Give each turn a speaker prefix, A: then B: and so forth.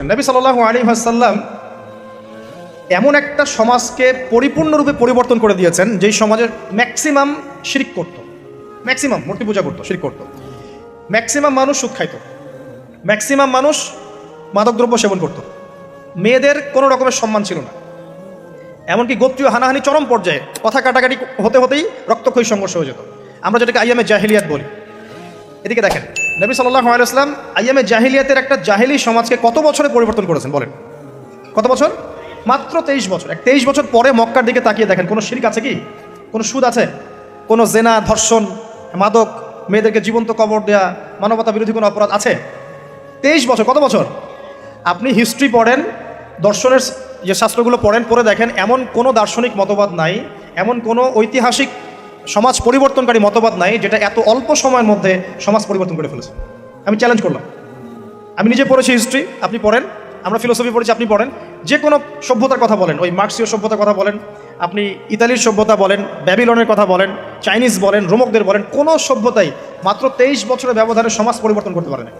A: নবী সাল্লাল্লাহু আলাইহি ওয়াসাল্লাম এমন একটা সমাজকে পরিপূর্ণরূপে পরিবর্তন করে দিয়েছেন যেই সমাজের ম্যাক্সিমাম শিরক করত, ম্যাক্সিমাম মূর্তি পূজা করতো, শিরক করতো, ম্যাক্সিমাম মানুষ সুদ খাইত, ম্যাক্সিমাম মানুষ মাদকদ্রব্য সেবন করত, মেয়েদের কোনো রকমের সম্মান ছিল না, এমনকি গোত্রীয় হানাহানি চরম পর্যায়ে, কথা কাটাকাটি হতে হতেই রক্তক্ষয়ী সংঘর্ষ হয়ে যেত। আমরা যেটাকে আইয়ামে জাহিলিয়াত বলি। এদিকে দেখেন, নবী সাল্লাল্লাহু আলাইহি ওয়াসাল্লাম আইয়ামে জাহিলিয়াতের একটা জাহিলি সমাজকে কত বছরে পরিবর্তন করেছেন বলেন? কত বছর? মাত্র 23 বছর। 23 বছর পরে মক্কার দিকে তাকিয়ে দেখেন, কোনো শিরক আছে কি? কোনো সুদ আছে? কোনো জেনা, ধর্ষণ, মাদক, মেয়েদেরকে জীবন্ত কবর দেয়া, মানবতা বিরোধী কোনো অপরাধ আছে? 23 বছর। কত বছর? আপনি হিস্ট্রি পড়েন, দর্শনের যে শাস্ত্রগুলো পড়েন, পড়ে দেখেন এমন কোনো দার্শনিক মতবাদ নাই, এমন কোনো ঐতিহাসিক সমাজ পরিবর্তনকারী মতবাদ নাই যেটা এত অল্প সময়ের মধ্যে সমাজ পরিবর্তন করে ফেলেছে। আমি চ্যালেঞ্জ করলাম। আমি নিজে পড়েছি হিস্ট্রি, আপনি পড়েন, আমরা ফিলোসফি পড়েছি, আপনি পড়েন, যে কোনো সভ্যতার কথা বলেন, ওই মার্ক্সীয় সভ্যতার কথা বলেন, আপনি ইতালির সভ্যতা বলেন, ব্যাবিলনের কথা বলেন, চাইনিজ বলেন, রোমকদের বলেন, কোনো সভ্যতাই মাত্র 23 বছরের ব্যবধানে সমাজ পরিবর্তন করতে পারে না।